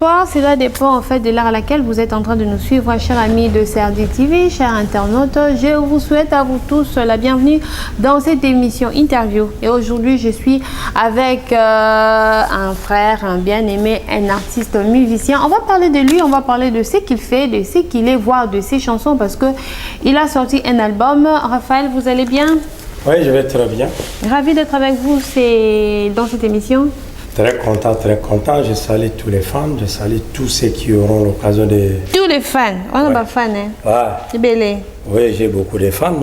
Bonsoir, cela dépend en fait de l'heure à laquelle vous êtes en train de nous suivre, chers amis de CRD TV, chers internautes. Je vous souhaite à vous tous la bienvenue dans cette émission interview. Et aujourd'hui, je suis avec un frère, un bien-aimé, un artiste musicien. On va parler de lui, on va parler de ce qu'il fait, de ce qu'il est, voire de ses chansons, parce que il a sorti un album. Raphaël, vous allez bien? Oui, je vais très bien. Ravi d'être avec vous dans cette émission. Très content, très content. Je salue tous les fans, je salue tous ceux qui auront l'occasion de... Tous les fans, on n'a pas fans, hein? Ouais. C'est belé. Oui, j'ai beaucoup de fans.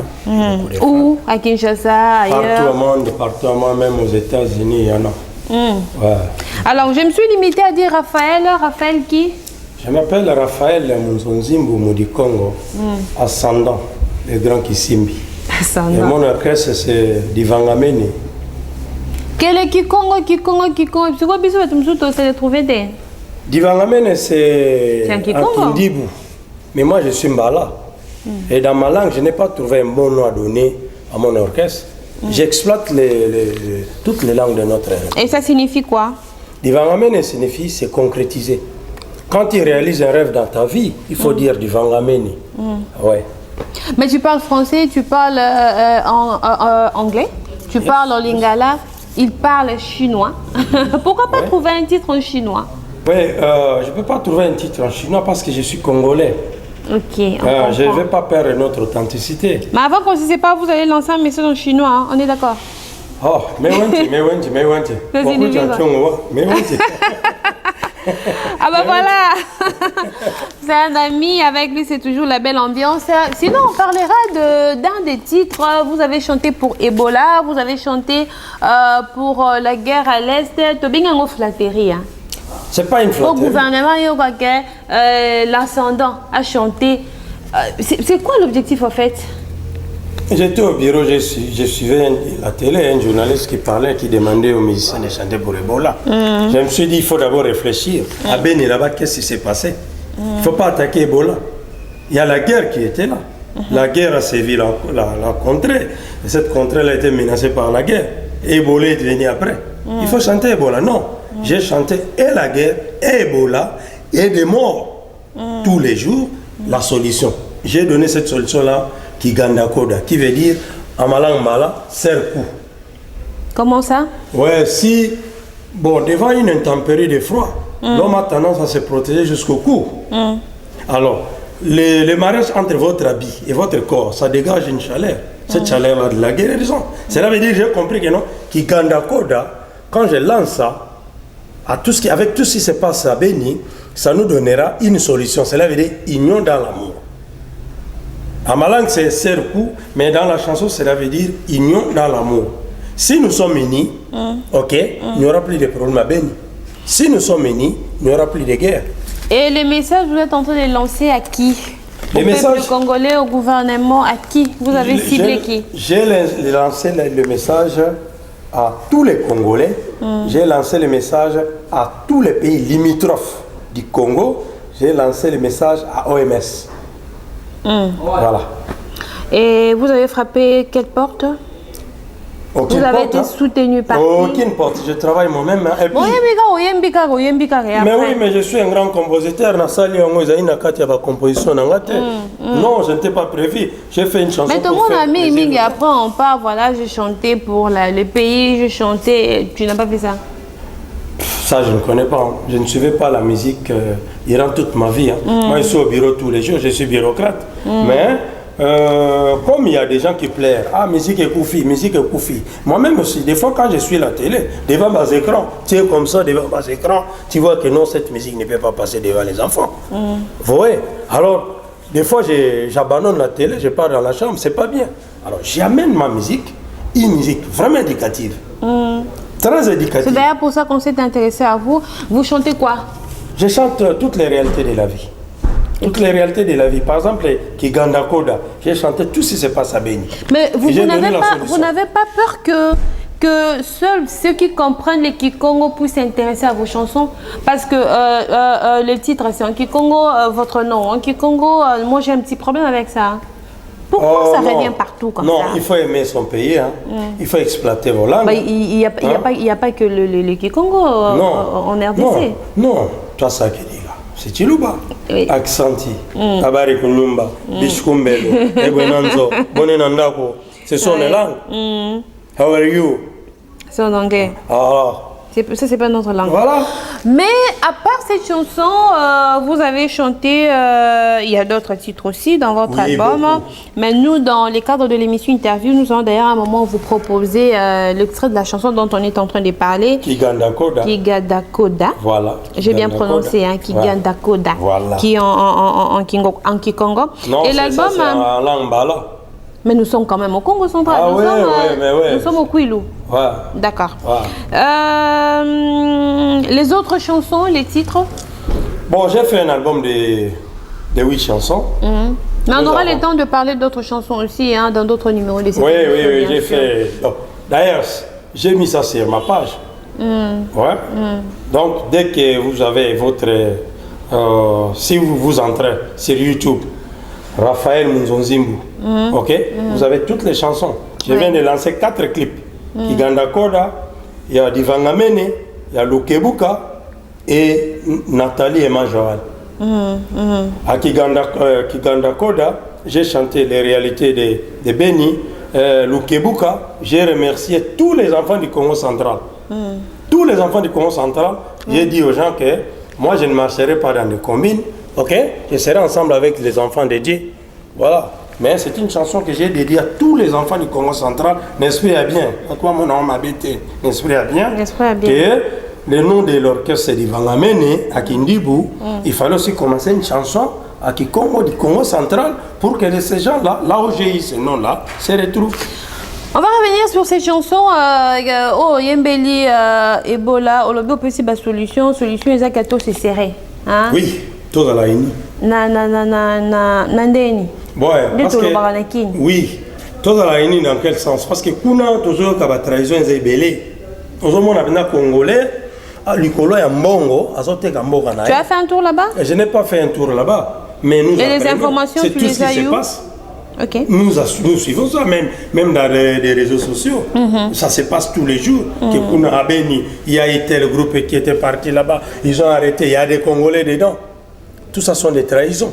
Où? À Kinshasa, ailleurs? Partout au monde, même aux États-Unis, il y en a. Ouais. Alors, je me suis limitée à dire Raphaël. Raphaël qui? Je m'appelle Raphaël Munzonzimbu Mudikongo, ascendant, le grand Kisimbi. Ascendant. Et mon orchestre, c'est Divangameni. Quel est Kikongo? C'est quoi bisous tu me c'est de trouver des? Divangamene, c'est un un Kikongo. Kindibou. Mais moi, je suis Mbala. Et dans ma langue, je n'ai pas trouvé un bon nom à donner à mon orchestre. J'exploite toutes les langues de notre langue. Et ça signifie quoi? Divangamene signifie c'est concrétiser. Quand tu réalises un rêve dans ta vie, il faut dire Divangamene. Ouais. Mais tu parles français, tu parles anglais, tu parles en lingala. Il parle chinois. Pourquoi pas trouver un titre en chinois? Oui, je ne peux pas trouver un titre en chinois parce que je suis congolais. Ok, je ne vais pas perdre notre authenticité. Mais avant qu'on ne se sépare, vous allez lancer un message en chinois, hein? On est d'accord? Oh, mais Ah bah voilà. C'est un ami, avec lui c'est toujours la belle ambiance. Sinon on parlera d'un des titres. Vous avez chanté pour Ebola, vous avez chanté pour la guerre à l'Est. Tobingango flatterie. C'est pas une flatterie. Au gouvernement, l'ascendant a chanté. C'est quoi l'objectif en fait? J'étais au bureau, je suivais la télé, un journaliste qui parlait, qui demandait aux musiciens de chanter pour Ebola. Je me suis dit, il faut d'abord réfléchir. À Beni, là-bas, qu'est-ce qui s'est passé? Il ne faut pas attaquer Ebola. Il y a la guerre qui était là. La guerre a sévi la contrée. Et cette contrée a été menacée par la guerre. Et Ebola est venu après. Il faut chanter Ebola. Non. J'ai chanté et la guerre, et Ebola, et des morts. Tous les jours, la solution. J'ai donné cette solution-là. Kiganda Koda, qui veut dire en langue mala, serre-coup. Comment ça? Ouais, si, bon, devant une intempérie de froid, l'homme a tendance à se protéger jusqu'au cou. Alors, le mariage entre votre habit et votre corps, ça dégage une chaleur. Cette chaleur-là de la guérison. Cela veut dire, j'ai compris que non, Kiganda Koda, quand je lance ça, avec tout ce qui se passe à Beni, ça nous donnera une solution. Cela veut dire union dans l'amour. À ma langue, c'est serre-coup, mais dans la chanson, cela veut dire union dans l'amour. Si nous sommes unis, ok, il n'y aura plus de problème à Beni. Si nous sommes unis, il n'y aura plus de guerre. Et les messages, vous êtes en train de lancer à qui? Au peuple congolais, au gouvernement, à qui? Vous avez ciblé qui? J'ai lancé le message à tous les Congolais. J'ai lancé le message à tous les pays limitrophes du Congo. J'ai lancé le message à OMS. Voilà. Et vous avez frappé quelle porte? Aucune vous avez porte, été soutenu par qui? Aucune porte, je travaille moi-même. Mais oui, mais je suis un grand compositeur. Non, je n'étais pas prévu. J'ai fait une chanson. Mais tout le monde a mis, après on part, voilà, j'ai chanté pour le pays, j'ai chanté. Tu n'as pas fait ça? Ça, je ne connais pas. Je ne suivais pas la musique durant toute ma vie. Moi, je suis au bureau tous les jours, je suis bureaucrate. Mais comme il y a des gens qui plairent, musique et koufi, musique et koufi. Moi-même aussi, des fois, quand je suis à la télé, devant mes écrans, tu es comme ça, devant mes écrans, tu vois que non, cette musique ne peut pas passer devant les enfants. Vous voyez? Alors, des fois, j'abandonne la télé, je pars dans la chambre, c'est pas bien. Alors, j'amène ma musique, une musique vraiment éducative. Très éducatif. C'est d'ailleurs pour ça qu'on s'est intéressé à vous. Vous chantez quoi? Je chante toutes les réalités de la vie. Toutes les réalités de la vie. Par exemple, Kiganda Koda, j'ai chanté tout ce qui se passe à Beni. Mais vous n'avez pas peur que seuls ceux qui comprennent les Kikongo puissent s'intéresser à vos chansons? Parce que le titre, c'est en Kikongo, votre nom. En Kikongo, moi j'ai un petit problème avec ça. Pourquoi ça revient partout comme ça? Non, il faut aimer son pays. Hein. Il faut exploiter vos langues. Il n'y a pas que le Kikongo en RDC. Non, toi ça qui dit là. C'est Chiluba. Oui. Accenti. Abari Kunumba. Bishkumbelo. Ebwenanzo. Bonenandako. Ce sont les langues. How are you? C'est en anglais. Alors. Ça, c'est pas notre langue. Voilà. Mais à part cette chanson, vous avez chanté, il y a d'autres titres aussi dans votre album. Beaucoup. Mais nous, dans le cadre de l'émission Interview, nous allons d'ailleurs à un moment vous proposer l'extrait de la chanson dont on est en train de parler. Kiganda Koda. Kiganda Koda. Voilà. J'ai bien prononcé, hein, Kiganda Koda. Voilà. Qui est en Kikongo. Non, et l'album. C'est en langue bala. Mais nous sommes quand même au Congo central. Ah Nous sommes au Kwilu. Ouais. D'accord. Ouais. Les autres chansons, les titres? Bon, j'ai fait un album de 8 chansons. Mais on aura le temps de parler d'autres chansons aussi, hein, dans d'autres numéros de cette Oui, émission, j'ai fait. D'ailleurs, j'ai mis ça sur ma page. Ouais. Donc, dès que vous avez votre. Si vous entrez sur YouTube, Raphaël Munzonzimbu, ok, vous avez toutes les chansons. Je viens de lancer 4 clips. Kiganda Koda, il y a Divangamene, il y a Lukebuka et Nathalie Emma Joël. À Kiganda Koda, j'ai chanté les réalités de Beni. Lukebuka, j'ai remercié tous les enfants du Congo central. Tous les enfants du Congo central, j'ai dit aux gens que moi je ne marcherai pas dans les combines, ok? Je serai ensemble avec les enfants de Dieu. Voilà. Mais c'est une chanson que j'ai dédiée à tous les enfants du Congo central. N'esprit à bien. À quoi mon nom m'habite? N'esprit à bien. Que le nom de l'orchestre c'est Divangamene à Kindibu. Il fallait aussi commencer une chanson à Kikongo du Congo central pour que ces gens-là, là où j'ai eu ce nom-là, se retrouvent. On va revenir sur ces chansons. Oh, Yembeli, Ebola, Olobo, possible la solution. Solution, les accatos, c'est serré. Hein? Oui, tout à la ini. Nandeni. Ouais, parce que, oui, tout à la ini dans quel sens? Parce que kuna toujours kaba trahison est belé. Aujourd'hui, on a bien congolais. L'icolo est mbongo, azote kamboka na. Tu as fait un tour là-bas? Je n'ai pas fait un tour là-bas, mais nous. Et les informations, tu les as eues? Okay. Nous suivons ça, même dans les réseaux sociaux. Ça se passe tous les jours. Il y a été le groupe qui était parti là-bas, ils ont arrêté, il y a des Congolais dedans. Tout ça sont des trahisons.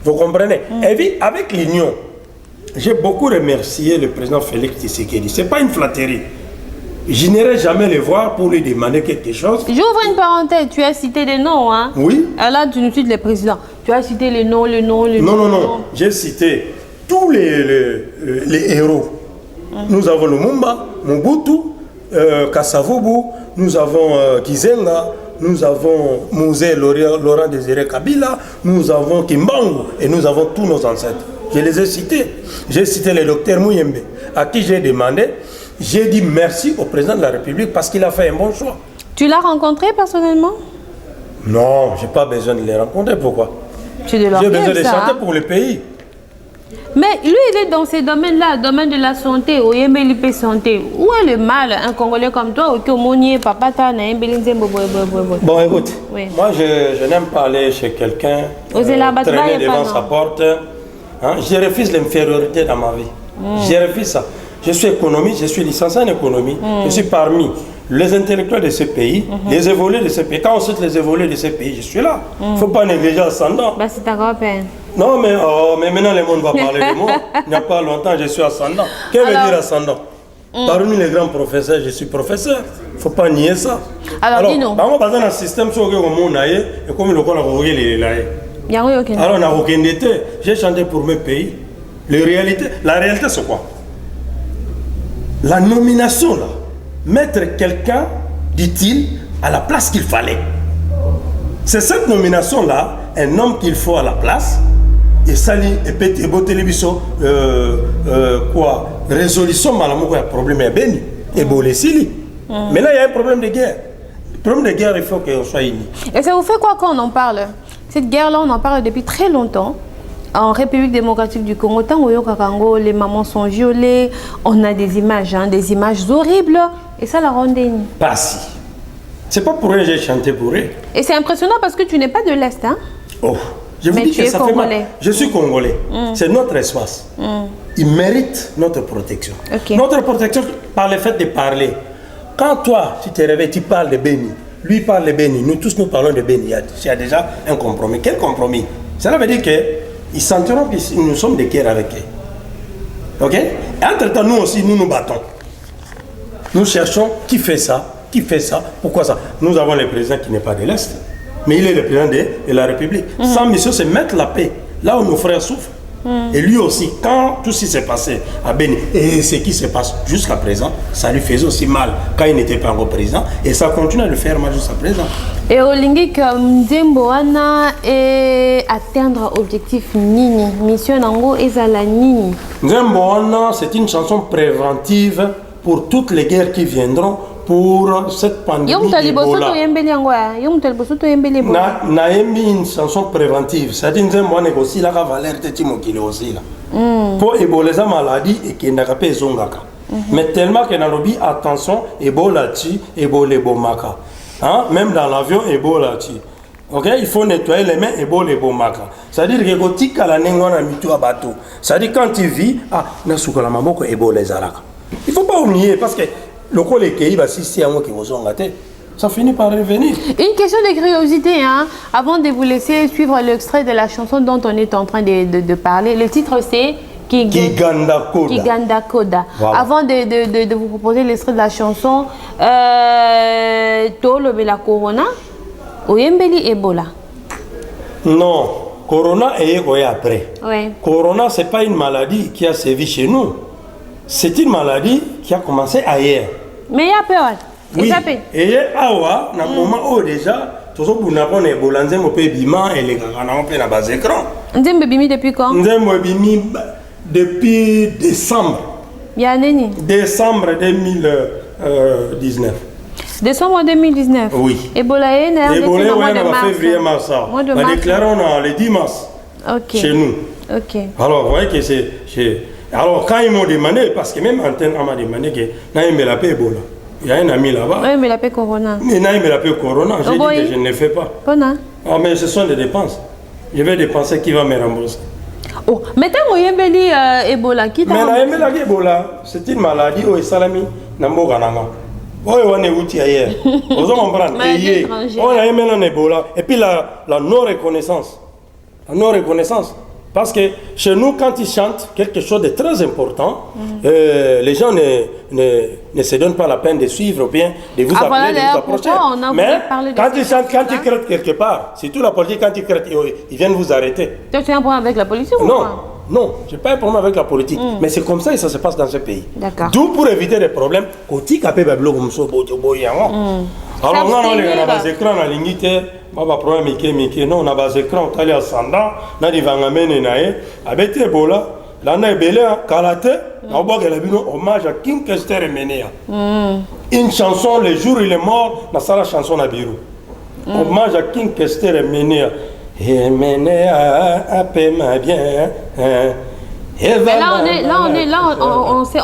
Vous comprenez? Et puis, avec l'Union, j'ai beaucoup remercié le président Félix Tshisekedi. Ce n'est pas une flatterie. Je n'irai jamais le voir pour lui demander quelque chose. J'ouvre une parenthèse, tu as cité des noms, hein? Oui. Là, tu nous cites les présidents. Tu as cité les noms, Non. J'ai cité tous les héros. Nous avons Lumumba, Mobutu, Kasavubu, nous avons Kizenga, nous avons Mosé Laurent Désiré Kabila, nous avons Kimbangu et nous avons tous nos ancêtres. Je les ai cités. J'ai cité le docteur Mouyembe, à qui j'ai demandé, j'ai dit merci au président de la République parce qu'il a fait un bon choix. Tu l'as rencontré personnellement? Non, je n'ai pas besoin de les rencontrer. Pourquoi? J'ai besoin de chanter pour le pays. Mais lui, il est dans ces domaines-là, domaine de la santé, au Yembeli santé. Où est le mal, un Congolais comme toi, au Kiomonier, papa, Bon, écoute, oui. Moi, je n'aime pas aller chez quelqu'un, traîner devant sa porte. Hein? Je refuse l'infériorité dans ma vie. Je refuse ça. Je suis économiste, je suis licencié en économie. Je suis parmi les intellectuels de ce pays, les évolués de ce pays. Quand on cite les évolués de ce pays, je suis là. Il ne faut pas négliger ascendant. Bah, c'est ta grand-père. Non, mais maintenant, le monde va parler de moi. Il n'y a pas longtemps, je suis ascendant. Qu'est-ce que veut dire ascendant? Parmi les grands professeurs, je suis professeur. Il ne faut pas nier ça. Alors dis-nous. On va dans un système sur lequel on a et comme le corps a regardé les alors, on a aucun été. J'ai chanté pour mes pays. La réalité, c'est quoi? La nomination, là. Mettre quelqu'un, dit-il, à la place qu'il fallait. C'est cette nomination-là, un homme qu'il faut à la place. Et sali et pété beau télévision quoi résolution malamoko il y a problème à Beni et Bolesili. Mais là il y a un problème de guerre. Le problème de guerre il faut qu'on soit unis. Et ça vous fait quoi quand on en parle? Cette guerre-là on en parle depuis très longtemps. En République démocratique du Congo, tant au Kakango, les mamans sont violées, on a des images horribles, et ça la rondine. Pas si. C'est pas pour eux que j'ai chanté pour eux. Et c'est impressionnant parce que tu n'es pas de l'Est, hein? Oh, Je vous Mais dis tu que es ça fait mal. Congolais. Je suis Congolais. C'est notre espace. Il mérite notre protection. Ok. Notre protection par le fait de parler. Quand toi, tu te réveilles, tu parles de Béni. Lui parle de Béni. Nous tous, nous parlons de Béni. Il y a déjà un compromis. Quel compromis? Cela veut dire qu'ils sentiront que nous sommes de guerre avec eux. Ok? Et entre-temps, nous aussi, nous nous battons. Nous cherchons qui fait ça, qui fait ça, pourquoi ça. Nous avons le président qui n'est pas de l'Est, mais il est le président de la République. Sa mission, c'est mettre la paix là où nos frères souffrent. Et lui aussi, quand tout ce qui s'est passé à Béni, et ce qui se passe jusqu'à présent, ça lui faisait aussi mal quand il n'était pas encore président, et ça continue à le faire mal jusqu'à présent. Et au lingi que Nzembo wana et atteindre objectif nini, mission nango ezala nini. Nzembo wana, c'est une chanson préventive pour toutes les guerres qui viendront, pour cette pandémie d'Ebola. Naembi une chanson préventive, c'est-à-dire Nzembo wana aussi la valeur de Timokili aussi là. Pour Ebola sa maladie et qui n'a pas zongaka. Mais tellement que dans lobby attention Ebola ti Ebola bomaka. Hein? Même dans l'avion Ebola ti. OK, il faut nettoyer les mains Ebola bomaka. C'est-à-dire que gotika la nengona mitu abato. C'est-à-dire quand tu vis na sukola maboko Ebola zalaka. Il faut pas oublier parce que le col est qui va si un mot qui vous ont gâté. Ça finit par revenir. Une question de curiosité, hein, avant de vous laisser suivre l'extrait de la chanson dont on est en train de parler. Le titre c'est Kiganda Koda. Kiganda Koda. Voilà. Avant de vous proposer l'extrait de la chanson, Tolo la Corona, Oyembeli Ebola. Non, Corona est après. Ouais. Corona, ce n'est pas une maladie qui a sévi chez nous. C'est une maladie qui a commencé ailleurs. Mais il y a peur. Oui. Et awa, na moment où déjà, tout ça pour n'avoir un Ebola, Nzembo pe bima et les gars on peut na bas écran. Nzembo bimi depuis quand? Nzembo bimi depuis décembre. Yaneni. Décembre 2019. Décembre 2019. Oui. Ebola est né au mois de mars. Février, mars. Mois de mars. On déclarons le 10 mars. Ok. Chez nous. Ok. Alors, vous voyez que c'est. Alors, quand ils m'ont demandé, parce que même Antenne m'a demandé que Naïm me l'appelle Ebola. Il y a un ami là-bas. Oui, mais l'appelle Corona. Mais Naïm me l'appelle Corona. J'ai dit que je ne le fais pas. Bona. Ah, mais ce sont des dépenses. Je vais dépenser qui va me rembourser. Oh, mais tant qu'il y a Ebola, qui t'a rembourser? Mais Ebola, c'est une maladie où est salami Namboga Nanga. Oh, on est outil ailleurs. Vous comprenez? On a aimé l'Ebola. Et puis la non-reconnaissance. La non-reconnaissance. Parce que chez nous, quand ils chantent quelque chose de très important, les gens ne se donnent pas la peine de suivre ou bien de vous appeler, de vous approcher. Mais quand ils chantent, quand ils crêtent quelque part, surtout la politique, quand ils crêtent, ils viennent vous arrêter. Tu as un problème avec la politique ou non, non, je n'ai pas un problème avec la politique. Mais c'est comme ça que ça se passe dans ce pays. D'accord. D'où pour éviter des problèmes, quand ils capent des blocs comme ça, alors on a les écrans à l'unité. Pas problème, non, on a des écrans, on a des ascendants, on a des vangamènes, avec Ebola, là on a belé, Kalate, on a hommage à King Kester et Menea. Une chanson, le jour il est mort, on a la chanson à Birou. Hommage à King Kester et Menea. Et Menea, appelle-moi bien. Mais là,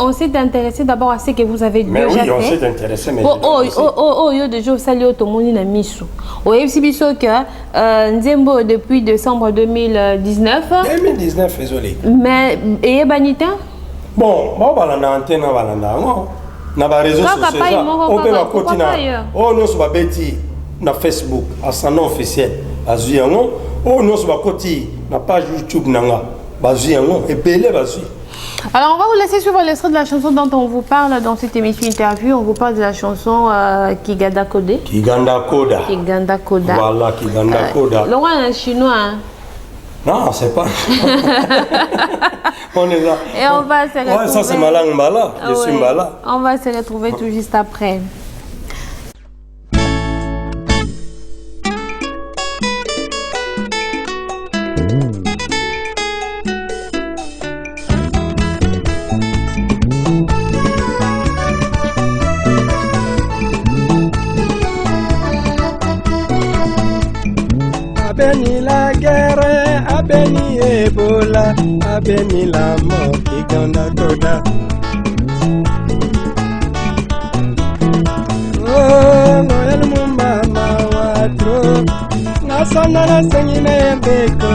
on s'est intéressé d'abord à ce que vous avez déjà fait. Mais oui, on s'est intéressé. Déjà, salut au Tomoni na Misu. Au FCBSO que Nzembo depuis décembre 2019. 2019, désolé. Mais et Banita? Bon, on va la antenne, on va la na réseaux sociaux. On peut la continuer. Oh, nous sommes bêtis na Facebook, à son nom officiel. Azuyango. Oh, nous sommes côté na page YouTube nanga. Alors on va vous laisser suivre l'extrait de la chanson dont on vous parle dans cette émission interview. On vous parle de la chanson Kiganda Koda. Kiganda Koda. Kiganda Koda. Voilà, Kiganda Koda. Le roi est chinois. Hein? Non, c'est pas. On est là. Et on va se retrouver. Ouais, ça c'est ma langue Mbala. Je suis Mbala. On va se retrouver tout juste après. Abeni la guerre, abeni Ebola, abeni la mort, Kiganda Koda. Oh, Noel Mumba Mawatro, Nasana sengine beko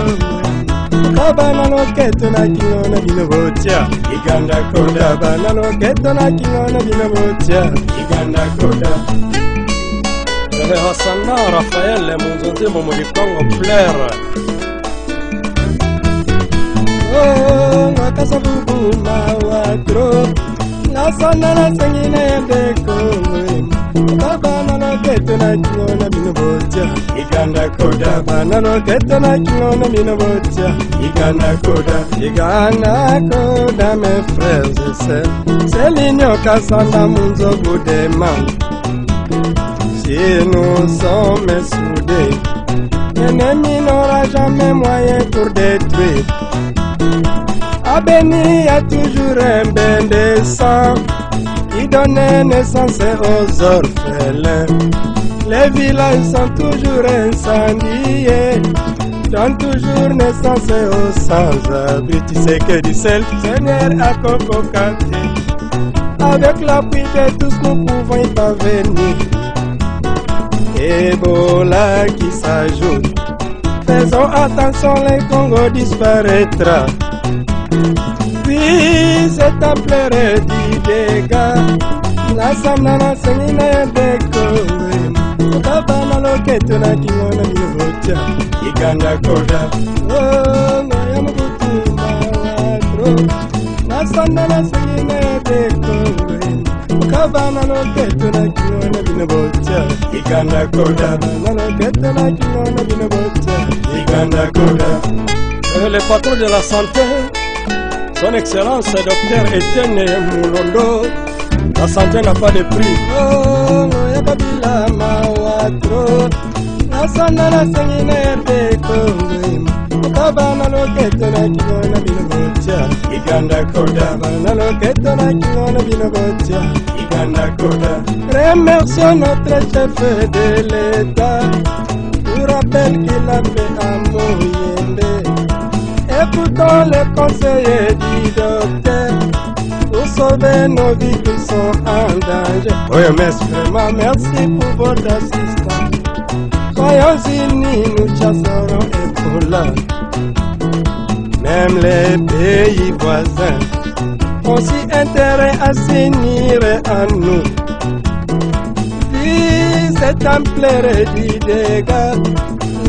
Kabana no keto na kingona binobotia Iganda koda bana no keto na kingona binobotia Iganda koda Hassana Raphaël Monzonze Momodi Congo Flair Oh Nakasa bubu mawatro Nasana na sengine beko Kabana no keto na kingona binobotia Iganda koda bana no keto na kingona binobotia Iganda koda mes frères et sœurs C'est l'union kasanda munzo boudema Si nous sommes soudés L'ennemi n'aura jamais moyen pour détruire Abeni a toujours un bain de sang Qui donne naissance aux orphelins Les villages sont toujours incendiés Donne toujours naissance aux sans-abri Tu sais que du seul Seigneur a concocté Avec l'appui de tous nous pouvons y parvenir Ebola qui s'ajoute Faisons attention, le Congo disparaîtra Puis c'est ampleur du dégât La samnana sengina de Congo Kabana loketo na kingona binobotia Iganda koda Oh, noya mubutu mawatro Na samnana sengina de Congo Kabana loketo na kingona binobotia Iganda koda Kabana loketo na kingona binobotia Iganda koda Le patron de la santé Son Excellence Dr Etienne Moulondo La santé n'a pas de prix Oh, noya kabila mawatro Nasana na sengine de Congo Kabana loketo na kingona binobotia Iganda koda Kabana loketo na kingona binobotia Iganda koda Remercions notre chef de l'État Pour rappel qu'il a fait à Moyende Écoutons les conseillers du docteur Pour sauver nos vies qui sont en danger Oui mais vraiment merci pour votre assistance Soyons unis, nous chasserons Ebola Même les pays voisins ont si intérêt à s'unir à nous Puis c'est ampleur du dégât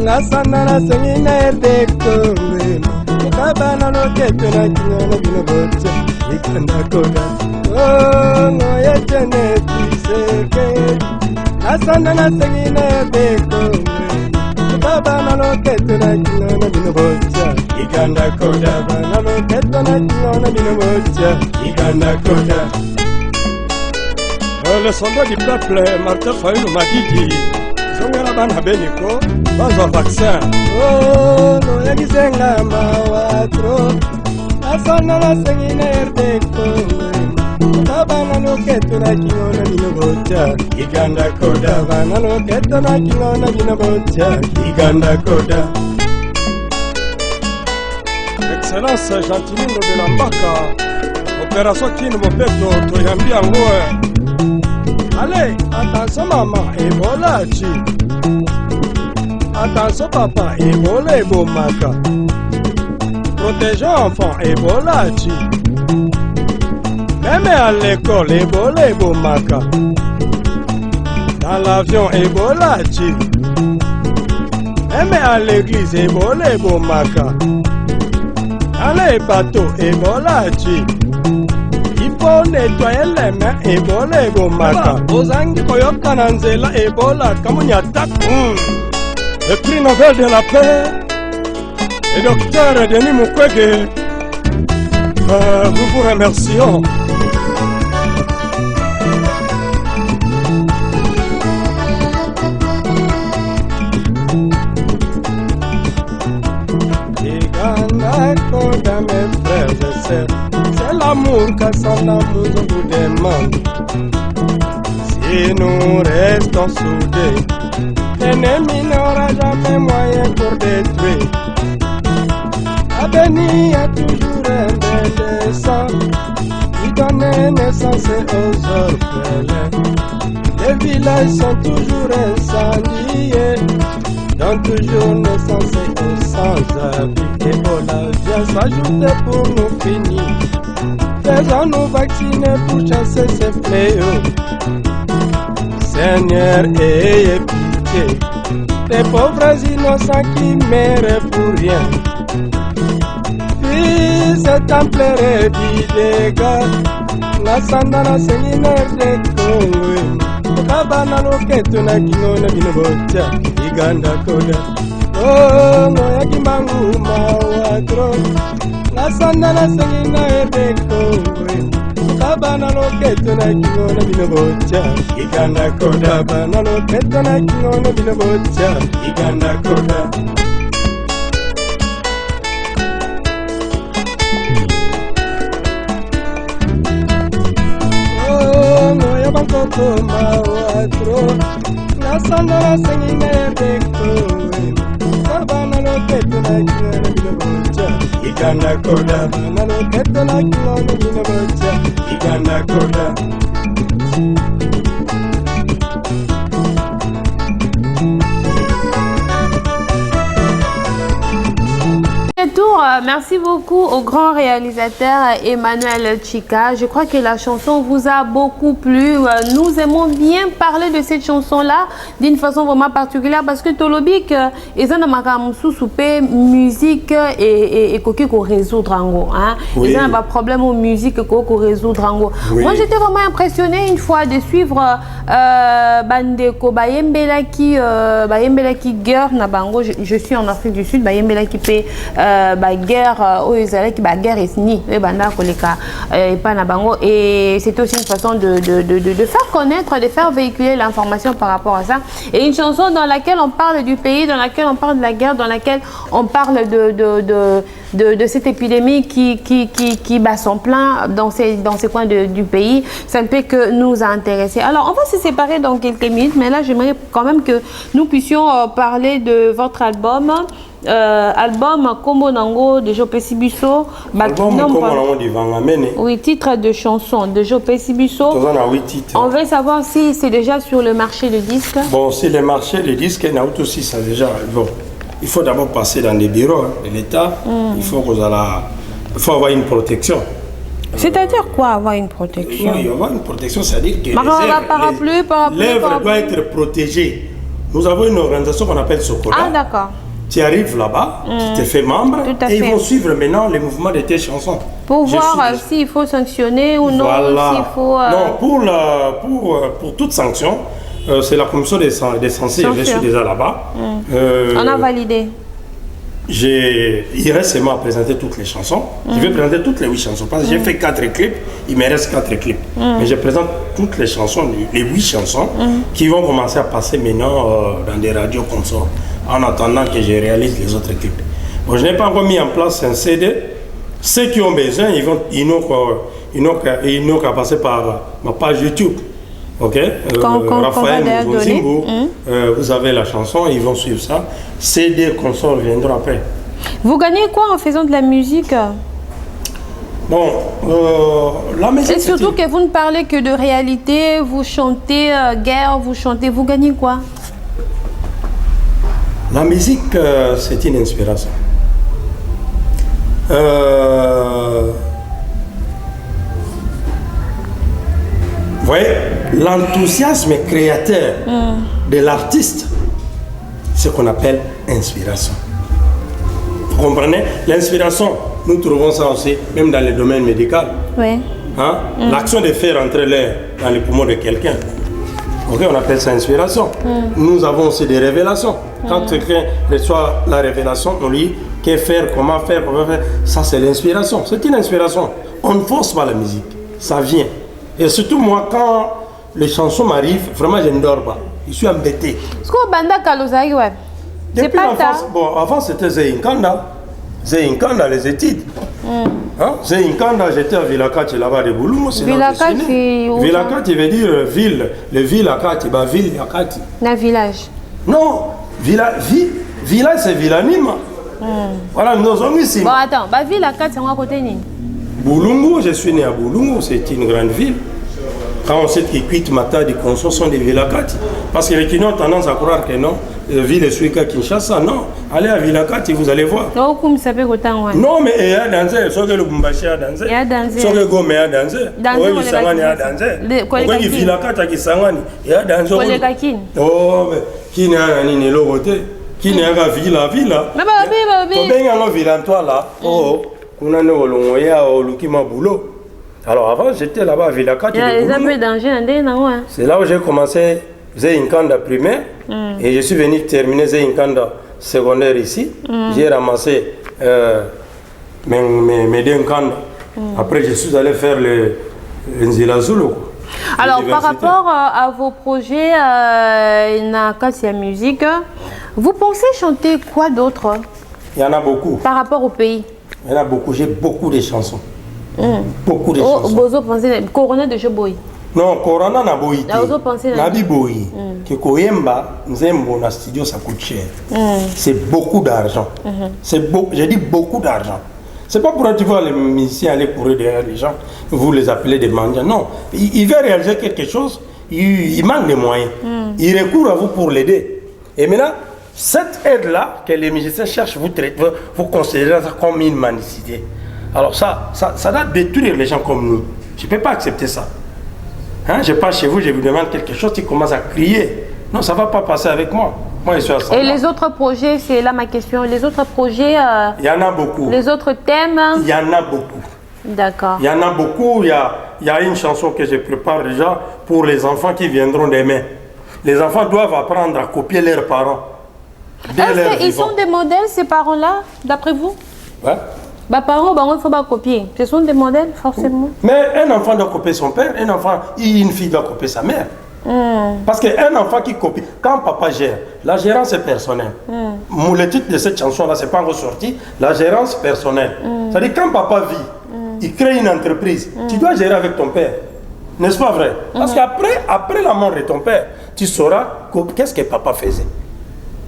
La sanana sengina de Congo Kabana loketo na kingona binobotia Iganda koda Oh, noya tene tiseke Nasana sengina de Congo Kabana loketo na kingona binobotia Iganda koda Kabana loketo na kingona binobotia Iganda koda Le soldat du peuple Martin Fayulu Madidi Zongera bana beniko Bazwa vaccin Oh, noya kisenga mawatro Nasana na sengina de Congo Kabana loketo na kingona binobotia Iganda koda Kabana loketo na kingona binobotia Iganda koda Excellence Gentilino de la Mbaka Opération Kin Mopeto Toyambi Angoe Allez, attention maman, Ebola chi Attention papa, Ebola ebomaka Protégeons enfants, Ebola chi Même à l'école, Ebola ebomaka Dans l'avion, Ebola chi Même à l'église, Ebola ebomaka Dans les bateaux, Ebola chi Il faut nettoyer les mains, Ebola ebomaka Ozangi koyoka na nzela, Ebola kamunyata Le prix Nobel de la paix Le docteur Denis Mukwege Nous vous remercions Iganda koda mes frères et sœurs C'est l'amour qu'Assana nous vous demande Si nous restons soudés L'ennemi n'aura jamais moyen pour détruire Abeni a toujours un bain de sang Qui donne naissance aux orphelins Les villages sont toujours incendiés Donne toujours nos sens et sans-abri. Ebola vient s'ajouter pour nous finir. Faisons-nous vacciner pour chasser ces fléaux. Seigneur, ayez pitié des pauvres innocents qui meurent pour rien. Puis c'est un plaire bidega, la sandana séminaire de Congo. Kabana loketo na kinona binobocha, iganda koda. Oh, no yakimangu mawatro, la sandana séminaire de Congo. Kabana loketo na kinona binobocha, iganda koda. Bana loketo na kinona binobocha, iganda koda. Bangkoko mawatro, na sandala sengine deko. Kabana loketo na kinona binobocha, iganda koda. Bana loketo na kinona binobocha, iganda koda. Merci beaucoup au grand réalisateur Emmanuel Chika. Je crois que la chanson vous a beaucoup plu. Nous aimons bien parler de cette chanson-là d'une façon vraiment particulière parce que Tolobik, ils ont un musique et qu'on résoudre en gros. Ils ont un problème aux musiques qu'on résoudre en gros. Moi, j'étais vraiment impressionnée une fois de suivre Bandeko Bayembelaki Girl Nabango. Je suis en Afrique du Sud. Bayembelaki paie guerre aux Israéliens qui guerre est ni et c'est aussi une façon de faire connaître, de faire véhiculer l'information par rapport à ça, et une chanson dans laquelle on parle du pays, dans laquelle on parle de la guerre, dans laquelle on parle de cette épidémie qui bat son plein dans ces coins du pays. Ça ne peut que nous intéresser. Alors on va se séparer dans quelques minutes, mais là j'aimerais quand même que nous puissions parler de votre album. Album Kombo Nango de Jope Sibiso. Oui, titre de chanson de Jope Sibiso. On veut savoir si c'est déjà sur le marché de disques. Bon, c'est le marché des disques, aussi ça déjà. Bon, il faut d'abord passer dans les bureaux de l'État. Il faut avoir une protection. C'est-à-dire quoi avoir une protection? Oui, avoir une protection, c'est-à-dire que l'œuvre doit être protégée. Nous avons une organisation qu'on appelle Sokola. Ah, d'accord. Tu arrives là-bas, tu te fais membre, et ils vont suivre maintenant les mouvements de tes chansons. Pour voir s'il faut sanctionner ou non, s'il faut... Non, pour toute sanction, c'est la commission des censures, je suis déjà là-bas. On a validé. Il reste seulement à présenter toutes les chansons. Je vais présenter toutes les 8 chansons, parce que j'ai fait 4 clips, il me reste 4 clips. Mais je présente toutes les chansons, les 8 chansons, qui vont commencer à passer maintenant dans des radios consorts, en attendant que je réalise les autres clips. Bon, je n'ai pas encore mis en place un CD. Ceux qui ont besoin, ils n'ont qu'à passer par ma page YouTube. Ok, Raphaël Mouzingo, vous avez la chanson, ils vont suivre ça. CD consorts viendront après. Vous gagnez quoi en faisant de la musique? Bon, la musique... Et surtout que vous ne parlez que de réalité, vous chantez guerre, vous gagnez quoi? La musique, c'est une inspiration. Vous voyez, l'enthousiasme créateur de l'artiste, c'est ce qu'on appelle inspiration. Vous comprenez? L'inspiration, nous trouvons ça aussi, même dans le domaine médical. Oui. L'action de faire entrer l'air dans les poumons de quelqu'un. Okay, on appelle ça inspiration. Nous avons aussi des révélations. Quand quelqu'un reçoit la révélation, on lui dit que faire, comment faire. Ça, c'est l'inspiration. C'est une inspiration. On ne force pas la musique. Ça vient. Et surtout, moi, quand les chansons m'arrivent, vraiment, je ne dors pas. Je suis embêté. Depuis l'enfance, bon, avant, c'était Zéinkanda. Zéinkanda, les études. Zéinkanda, j'étais à Vilakati, là-bas de Boulou. Vilakati veut dire ville. Le Vilakati, bah ville Yakati. Un village. Non, village c'est Villanima. Voilà, nous sommes ici. Bon, attends, bah Vilakati, c'est à côté ni. Boulungu, je suis né à Boulungu, c'est une grande ville. Quand on sait qu'ils quittent Mata, des consorts sont des Vilakati. Parce que les Kino ont tendance à croire que non, ville Suika Kinshasa, non. Allez à Vilakati, vous allez voir. Non, mais il y a dansé, soit que le Bumbashi a dansé, soit que le Gomé a dansé, soit que Sangani a dansé, soit que Vilakati a Sangani, il y a dansé. Oh, mais qui n'est pas ni l'autre, qui n'est pas villa. Tu bien en villantois là, oh, on a un Lukima boulot. Alors avant, j'étais là-bas à Vilakati. C'est là où j'ai commencé. J'ai une canda primaire et je suis venu terminer une canda secondaire ici. J'ai ramassé mes deux candas. Après, je suis allé faire le Nzila Zulu. Alors, par rapport à vos projets Nakasia Musique, vous pensez chanter quoi d'autre? Il y en a beaucoup. Par rapport au pays? Il y en a beaucoup. J'ai beaucoup de chansons. Beaucoup de chansons. Vous pensez Corona de Joboy? Non, Corona n'a boï. Nabi boï. Que Koyemba, Nzembo, na studio, ça coûte cher. C'est beaucoup d'argent. J'ai dit beaucoup d'argent. C'est pas pour tu vois les musiciens aller courir derrière les gens, vous les appelez des mendiants. Non, il veut réaliser quelque chose, il manque de moyens. Il recourt à vous pour l'aider. Et maintenant, cette aide-là que les musiciens cherchent, vous considérez ça comme une mendicité. Alors ça doit détruire les gens comme nous. Je ne peux pas accepter ça. Hein, je passe chez vous, je vous demande quelque chose, tu commences à crier. Non, ça ne va pas passer avec moi. Moi, je suis à ça. Et les autres projets, c'est là ma question. Les autres projets... il y en a beaucoup. Les autres thèmes? Il y en a beaucoup. D'accord. Il y en a beaucoup. Il y a une chanson que je prépare déjà pour les enfants qui viendront demain. Les enfants doivent apprendre à copier leurs parents. Est-ce qu'ils sont des modèles, ces parents-là, d'après vous? Ouais. Bah, parents, bah, il ne faut pas copier. Ce sont des modèles, forcément. Mais un enfant doit copier son père, une fille doit copier sa mère. Parce qu'un enfant qui copie, quand papa gère, la gérance est personnelle. Le titre de cette chanson-là, c'est pas encore sorti, la gérance personnelle. C'est-à-dire, quand papa vit, il crée une entreprise, tu dois gérer avec ton père. N'est-ce pas vrai? Parce qu'après la mort de ton père, tu sauras qu'est-ce que papa faisait.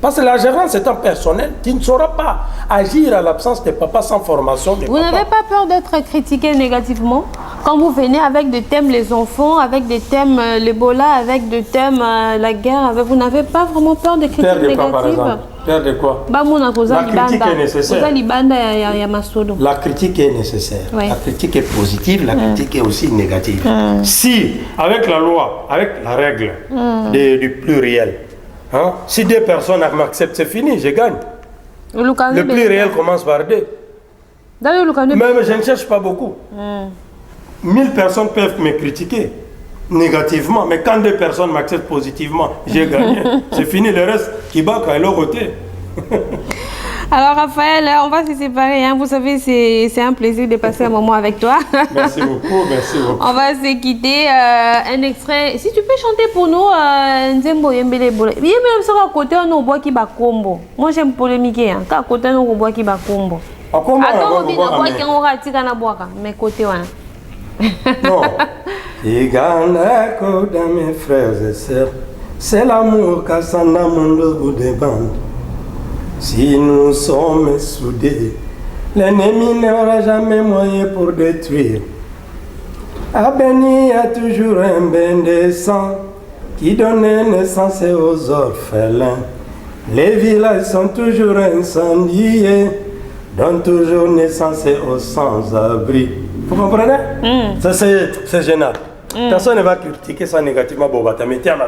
Parce que la gérance étant personnelle, tu ne sauras pas agir à l'absence de papa sans formation de papa. Vous n'avez pas peur d'être critiqué négativement quand vous venez avec des thèmes les enfants, avec des thèmes l'Ebola, avec des thèmes la guerre, vous n'avez pas vraiment peur de critiques négatives? Peur de quoi, par exemple? Peur de quoi? La critique est nécessaire. La critique est nécessaire. Oui. La critique est positive, la critique est aussi négative. Si, avec la loi, avec la règle du pluriel, hein? Si deux personnes m'acceptent, c'est fini, je gagne. Le plus réel commence par deux. Même je ne cherche pas beaucoup. 1000 personnes peuvent me critiquer négativement, mais quand deux personnes m'acceptent positivement, j'ai gagné. C'est fini, le reste qui bat à l'autre côté. Alors Raphaël, on va se séparer, hein. Vous savez, c'est un plaisir de passer un moment avec toi. Merci beaucoup, merci beaucoup. On va se quitter, un extrait. Si tu peux chanter pour nous, Nzembo Yembele Bole. Il y a même ça à côté, on a qui bat combo. Moi j'aime polémiquer, hein. À côté, on a qui bat combo. Attends, on dit qu'on va tirer à boire, mais côté, non. Igana koda mes frères et sœurs, c'est l'amour qu'Assana Mondo vous demande. Si nous sommes soudés, l'ennemi n'aura jamais moyen pour détruire. À Béni, il y a toujours un bain de sang qui donne naissance aux orphelins. Les villages sont toujours incendiés, donnent toujours naissance aux sans-abri. Vous comprenez? Ça, c'est gênant. Personne ne va critiquer ça négativement. Bon, bah, mais tiens, mais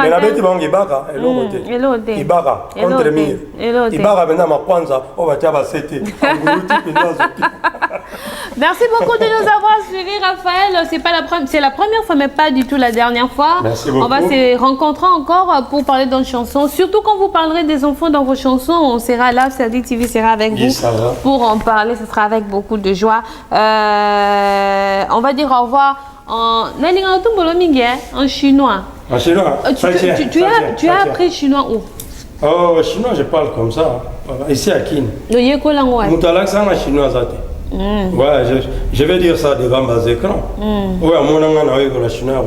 la bête, il baka, il baka, contre mire. Il baka, maintenant, ma kwanza, on va tiens, c'était. Merci beaucoup de nous avoir suivis, Raphaël. C'est la première fois, mais pas du tout la dernière fois. Merci beaucoup. On va se rencontrer encore pour parler d'une chanson. Surtout quand vous parlerez des enfants dans vos chansons, on sera là, Serdi TV sera avec vous pour en parler. Ce sera avec beaucoup de joie. On va dire au revoir en chinois. En chinois? Tu as appris chinois où? Oh, chinois, je parle comme ça. Ici à Kin. Chinois. Ouais, je vais dire ça devant mes écrans. Ouais, mon chinois,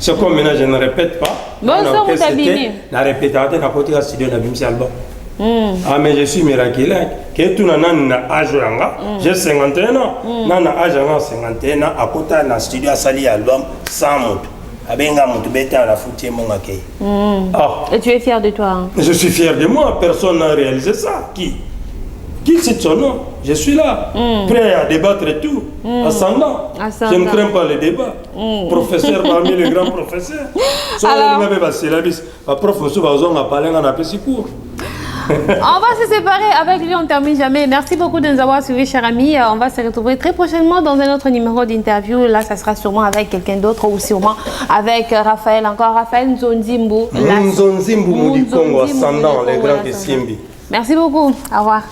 c'est comme maintenant, je ne répète pas. Bon, ça, vous t'habillez. La répétition, la côté de studio, album. Ah, mais je suis miraculeux. Que tout le monde a âge, j'ai 51 ans. Nana âge 51 ans, à côté de studio, sali album, 100 mots. Et tu es fier de toi, hein? Je suis fier de moi, personne n'a réalisé ça. Qui cite son nom? Je suis là, prêt à débattre et tout. Ascendant. Je ne crains pas les débats. Professeur parmi les grands professeurs. Alors, on va se séparer avec lui, on ne termine jamais. Merci beaucoup de nous avoir suivis, chers amis. On va se retrouver très prochainement dans un autre numéro d'interview. Là, ça sera sûrement avec quelqu'un d'autre ou sûrement avec Raphaël. Encore Raphaël Nzonzimbu. Nzonzimbu Moudikongo, ascendant, les grands de Simbi. Merci beaucoup. Au revoir.